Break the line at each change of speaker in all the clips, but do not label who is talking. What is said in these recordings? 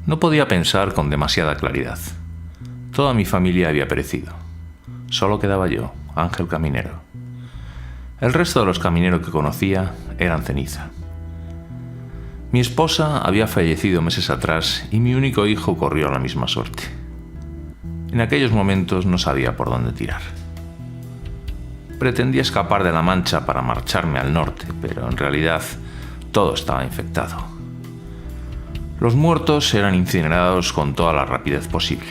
No podía pensar con demasiada claridad. Toda mi familia había perecido. Solo quedaba yo, Ángel Caminero. El resto de los camineros que conocía eran ceniza. Mi esposa había fallecido meses atrás y mi único hijo corrió la misma suerte. En aquellos momentos no sabía por dónde tirar. Pretendía escapar de La Mancha para marcharme al norte, pero en realidad todo estaba infectado. Los muertos eran incinerados con toda la rapidez posible.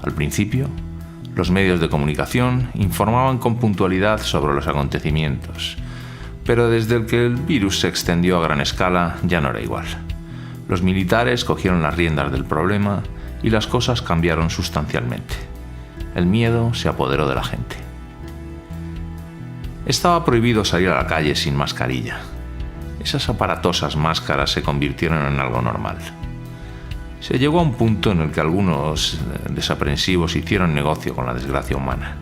Al principio, los medios de comunicación informaban con puntualidad sobre los acontecimientos, pero desde que el virus se extendió a gran escala ya no era igual. Los militares cogieron las riendas del problema y las cosas cambiaron sustancialmente. El miedo se apoderó de la gente. Estaba prohibido salir a la calle sin mascarilla. Esas aparatosas máscaras se convirtieron en algo normal. Se llegó a un punto en el que algunos desaprensivos hicieron negocio con la desgracia humana.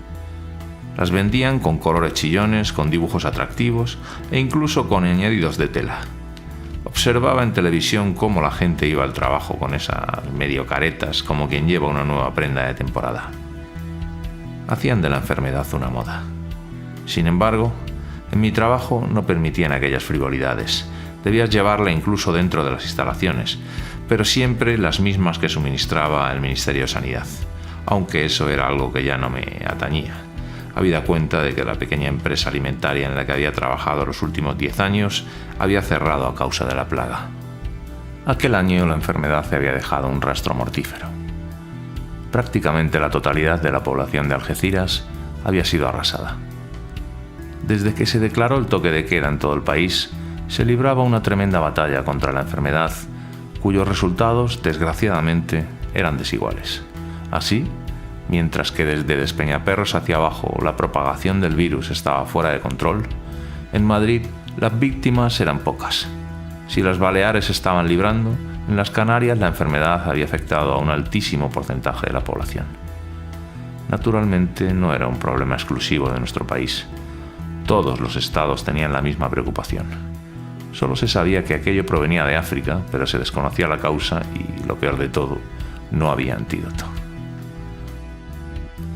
Las vendían con colores chillones, con dibujos atractivos e incluso con añadidos de tela. Observaba en televisión cómo la gente iba al trabajo con esas medio caretas como quien lleva una nueva prenda de temporada. Hacían de la enfermedad una moda. Sin embargo, en mi trabajo no permitían aquellas frivolidades. Debías llevarla incluso dentro de las instalaciones, pero siempre las mismas que suministraba el Ministerio de Sanidad, aunque eso era algo que ya no me atañía, habida cuenta de que la pequeña empresa alimentaria en la que había trabajado los últimos 10 años había cerrado a causa de la plaga. Aquel año la enfermedad había dejado un rastro mortífero. Prácticamente la totalidad de la población de Algeciras había sido arrasada. Desde que se declaró el toque de queda en todo el país, se libraba una tremenda batalla contra la enfermedad, cuyos resultados, desgraciadamente, eran desiguales. Así, mientras que desde Despeñaperros hacia abajo la propagación del virus estaba fuera de control, en Madrid las víctimas eran pocas. Si las Baleares estaban librando, en las Canarias la enfermedad había afectado a un altísimo porcentaje de la población. Naturalmente, no era un problema exclusivo de nuestro país. Todos los estados tenían la misma preocupación. Solo se sabía que aquello provenía de África, pero se desconocía la causa y, lo peor de todo, no había antídoto.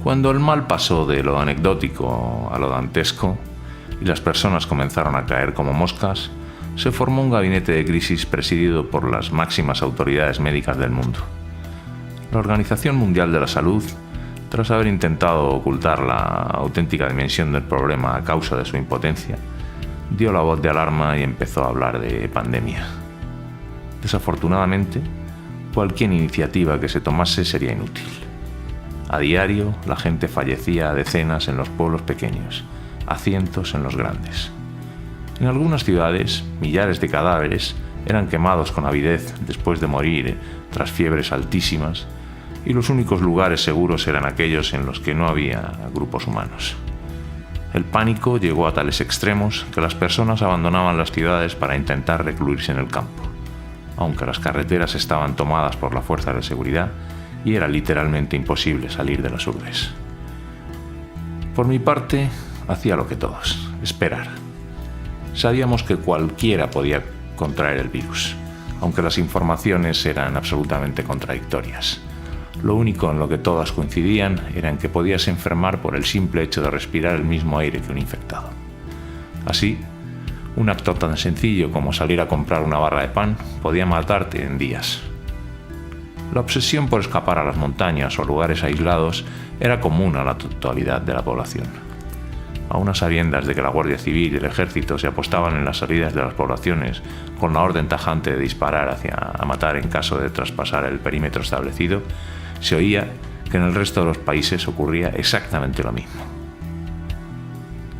Cuando el mal pasó de lo anecdótico a lo dantesco y las personas comenzaron a caer como moscas, se formó un gabinete de crisis presidido por las máximas autoridades médicas del mundo. La Organización Mundial de la Salud, tras haber intentado ocultar la auténtica dimensión del problema a causa de su impotencia, dio la voz de alarma y empezó a hablar de pandemia. Desafortunadamente, cualquier iniciativa que se tomase sería inútil. A diario, la gente fallecía a decenas en los pueblos pequeños, a cientos en los grandes. En algunas ciudades, millares de cadáveres eran quemados con avidez después de morir tras fiebres altísimas, y los únicos lugares seguros eran aquellos en los que no había grupos humanos. El pánico llegó a tales extremos que las personas abandonaban las ciudades para intentar recluirse en el campo, aunque las carreteras estaban tomadas por la fuerza de seguridad y era literalmente imposible salir de las urbes. Por mi parte, hacía lo que todos, esperar. Sabíamos que cualquiera podía contraer el virus, aunque las informaciones eran absolutamente contradictorias. Lo único en lo que todas coincidían era en que podías enfermar por el simple hecho de respirar el mismo aire que un infectado. Así, un acto tan sencillo como salir a comprar una barra de pan podía matarte en días. La obsesión por escapar a las montañas o lugares aislados era común a la totalidad de la población. Aun a sabiendas de que la Guardia Civil y el Ejército se apostaban en las salidas de las poblaciones con la orden tajante de disparar a matar en caso de traspasar el perímetro establecido, se oía que en el resto de los países ocurría exactamente lo mismo.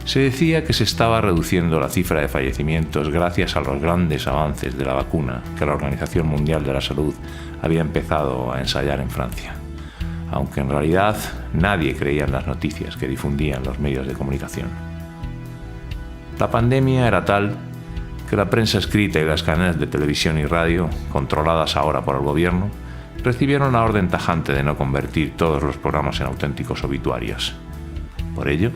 Se decía que se estaba reduciendo la cifra de fallecimientos gracias a los grandes avances de la vacuna que la Organización Mundial de la Salud había empezado a ensayar en Francia, aunque en realidad nadie creía en las noticias que difundían los medios de comunicación. La pandemia era tal que la prensa escrita y las cadenas de televisión y radio, controladas ahora por el gobierno, recibieron la orden tajante de no convertir todos los programas en auténticos obituarios. Por ello,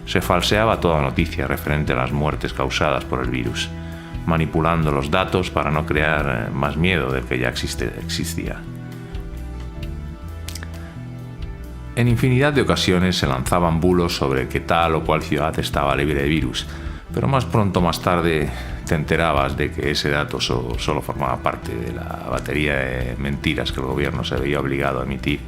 se falseaba toda noticia referente a las muertes causadas por el virus, manipulando los datos para no crear más miedo del que ya existía. En infinidad de ocasiones se lanzaban bulos sobre que tal o cual ciudad estaba libre de virus, pero más pronto o más tarde te enterabas de que ese dato solo formaba parte de la batería de mentiras que el gobierno se veía obligado a emitir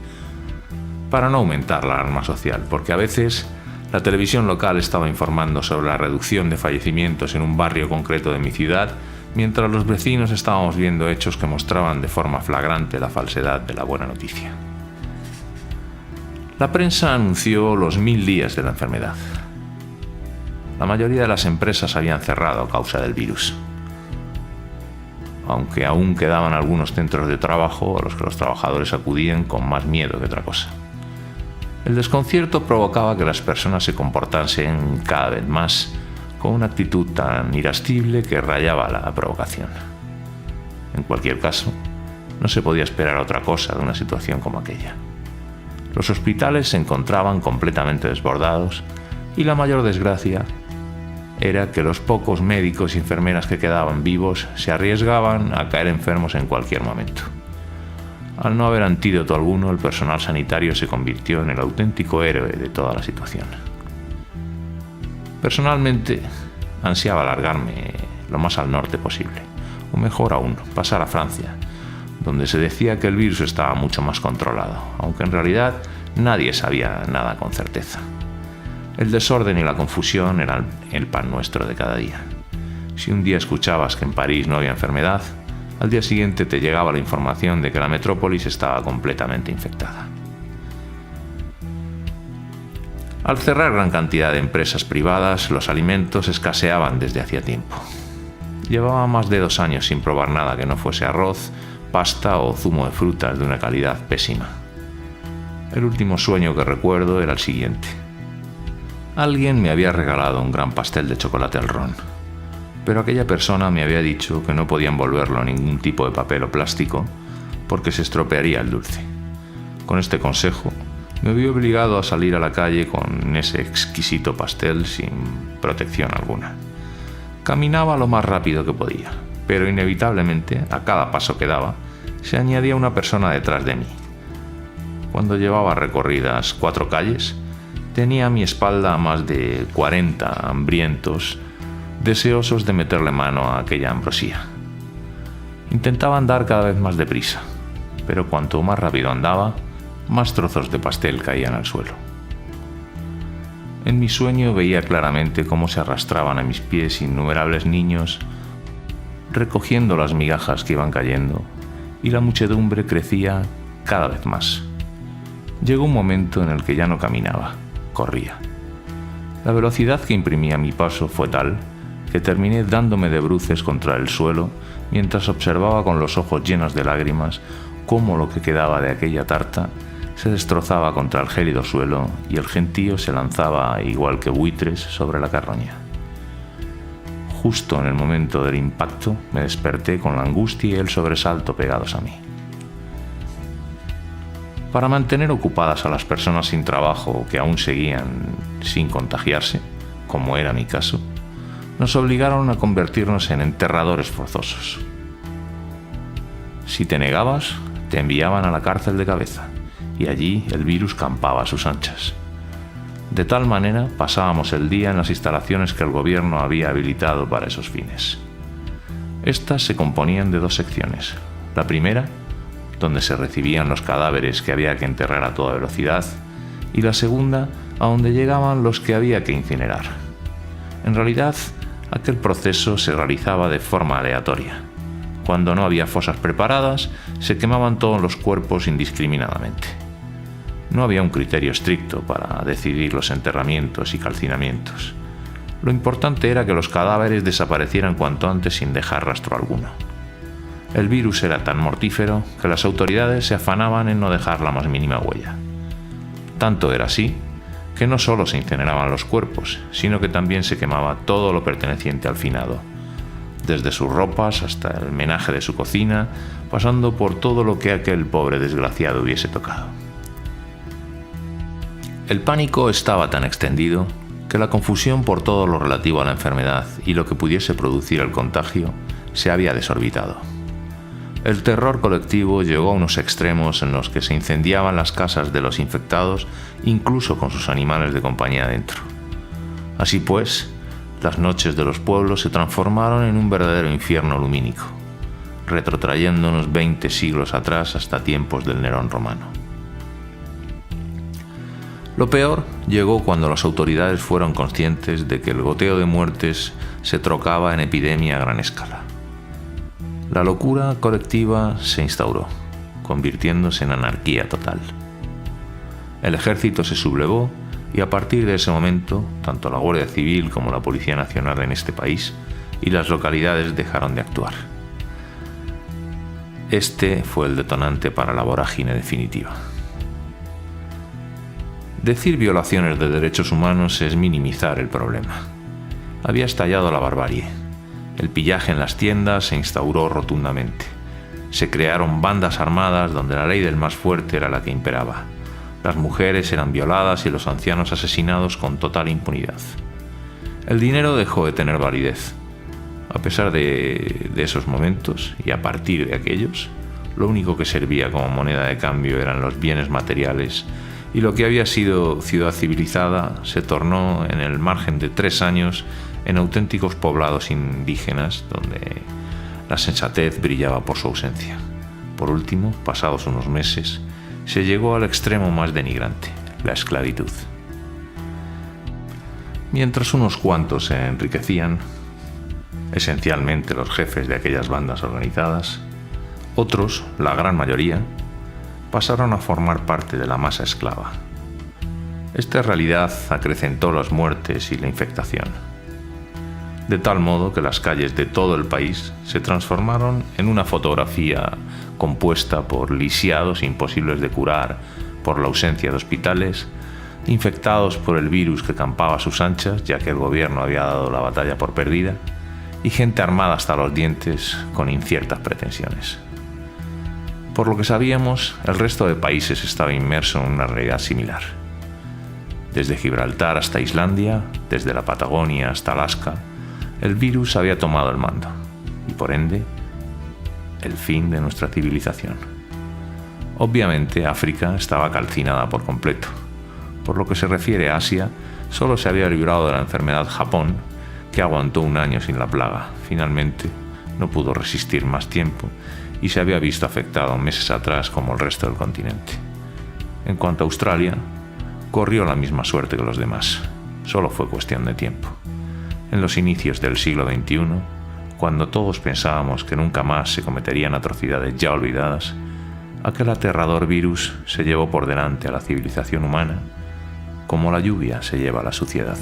para no aumentar la alarma social, porque a veces la televisión local estaba informando sobre la reducción de fallecimientos en un barrio concreto de mi ciudad, mientras los vecinos estábamos viendo hechos que mostraban de forma flagrante la falsedad de la buena noticia. La prensa anunció los 1000 días de la enfermedad. La mayoría de las empresas habían cerrado a causa del virus, aunque aún quedaban algunos centros de trabajo a los que los trabajadores acudían con más miedo que otra cosa. El desconcierto provocaba que las personas se comportasen cada vez más con una actitud tan irascible que rayaba la provocación. En cualquier caso, no se podía esperar otra cosa de una situación como aquella. Los hospitales se encontraban completamente desbordados y la mayor desgracia era que los pocos médicos y enfermeras que quedaban vivos se arriesgaban a caer enfermos en cualquier momento. Al no haber antídoto alguno, el personal sanitario se convirtió en el auténtico héroe de toda la situación. Personalmente, ansiaba largarme lo más al norte posible, o mejor aún, pasar a Francia, donde se decía que el virus estaba mucho más controlado, aunque en realidad nadie sabía nada con certeza. El desorden y la confusión eran el pan nuestro de cada día. Si un día escuchabas que en París no había enfermedad, al día siguiente te llegaba la información de que la metrópolis estaba completamente infectada. Al cerrar gran cantidad de empresas privadas, los alimentos escaseaban desde hacía tiempo. Llevaba más de 2 años sin probar nada que no fuese arroz, pasta o zumo de frutas de una calidad pésima. El último sueño que recuerdo era el siguiente. Alguien me había regalado un gran pastel de chocolate al ron, pero aquella persona me había dicho que no podía envolverlo en ningún tipo de papel o plástico porque se estropearía el dulce. Con este consejo, me vi obligado a salir a la calle con ese exquisito pastel sin protección alguna. Caminaba lo más rápido que podía, pero inevitablemente, a cada paso que daba, se añadía una persona detrás de mí. Cuando llevaba recorridas 4 calles, tenía a mi espalda a más de 40 hambrientos, deseosos de meterle mano a aquella ambrosía. Intentaba andar cada vez más deprisa, pero cuanto más rápido andaba, más trozos de pastel caían al suelo. En mi sueño veía claramente cómo se arrastraban a mis pies innumerables niños, recogiendo las migajas que iban cayendo, y la muchedumbre crecía cada vez más. Llegó un momento en el que ya no caminaba, corría. La velocidad que imprimía mi paso fue tal que terminé dándome de bruces contra el suelo mientras observaba con los ojos llenos de lágrimas cómo lo que quedaba de aquella tarta se destrozaba contra el gélido suelo y el gentío se lanzaba igual que buitres sobre la carroña. Justo en el momento del impacto me desperté con la angustia y el sobresalto pegados a mí. Para mantener ocupadas a las personas sin trabajo que aún seguían sin contagiarse, como era mi caso, nos obligaron a convertirnos en enterradores forzosos. Si te negabas, te enviaban a la cárcel de cabeza, y allí el virus campaba a sus anchas. De tal manera pasábamos el día en las instalaciones que el gobierno había habilitado para esos fines. Estas se componían de 2 secciones. La primera, donde se recibían los cadáveres que había que enterrar a toda velocidad, y la segunda, a donde llegaban los que había que incinerar. En realidad, aquel proceso se realizaba de forma aleatoria. Cuando no había fosas preparadas, se quemaban todos los cuerpos indiscriminadamente. No había un criterio estricto para decidir los enterramientos y calcinamientos. Lo importante era que los cadáveres desaparecieran cuanto antes sin dejar rastro alguno. El virus era tan mortífero que las autoridades se afanaban en no dejar la más mínima huella. Tanto era así que no solo se incineraban los cuerpos, sino que también se quemaba todo lo perteneciente al finado, desde sus ropas hasta el menaje de su cocina, pasando por todo lo que aquel pobre desgraciado hubiese tocado. El pánico estaba tan extendido que la confusión por todo lo relativo a la enfermedad y lo que pudiese producir el contagio se había desorbitado. El terror colectivo llegó a unos extremos en los que se incendiaban las casas de los infectados, incluso con sus animales de compañía dentro. Así pues, las noches de los pueblos se transformaron en un verdadero infierno lumínico, retrotrayéndonos 20 siglos atrás hasta tiempos del Nerón romano. Lo peor llegó cuando las autoridades fueron conscientes de que el goteo de muertes se trocaba en epidemia a gran escala. La locura colectiva se instauró, convirtiéndose en anarquía total. El ejército se sublevó y a partir de ese momento, tanto la Guardia Civil como la Policía Nacional en este país y las localidades dejaron de actuar. Este fue el detonante para la vorágine definitiva. Decir violaciones de derechos humanos es minimizar el problema. Había estallado la barbarie. El pillaje en las tiendas se instauró rotundamente. Se crearon bandas armadas donde la ley del más fuerte era la que imperaba. Las mujeres eran violadas y los ancianos asesinados con total impunidad. El dinero dejó de tener validez. A pesar de esos momentos, y a partir de aquellos, lo único que servía como moneda de cambio eran los bienes materiales, y lo que había sido ciudad civilizada se tornó, en el margen de 3 años, en auténticos poblados indígenas donde la sensatez brillaba por su ausencia. Por último, pasados unos meses, se llegó al extremo más denigrante, la esclavitud. Mientras unos cuantos se enriquecían, esencialmente los jefes de aquellas bandas organizadas, otros, la gran mayoría, pasaron a formar parte de la masa esclava. Esta realidad acrecentó las muertes y la infectación, de tal modo que las calles de todo el país se transformaron en una fotografía compuesta por lisiados imposibles de curar por la ausencia de hospitales, infectados por el virus que campaba a sus anchas, ya que el gobierno había dado la batalla por perdida, y gente armada hasta los dientes con inciertas pretensiones. Por lo que sabíamos, el resto de países estaba inmerso en una realidad similar. Desde Gibraltar hasta Islandia, desde la Patagonia hasta Alaska, el virus había tomado el mando, y por ende, el fin de nuestra civilización. Obviamente, África estaba calcinada por completo. Por lo que se refiere a Asia, solo se había librado de la enfermedad Japón, que aguantó 1 año sin la plaga. Finalmente, no pudo resistir más tiempo y se había visto afectado meses atrás como el resto del continente. En cuanto a Australia, corrió la misma suerte que los demás. Solo fue cuestión de tiempo. En los inicios del siglo XXI, cuando todos pensábamos que nunca más se cometerían atrocidades ya olvidadas, aquel aterrador virus se llevó por delante a la civilización humana como la lluvia se lleva a la suciedad.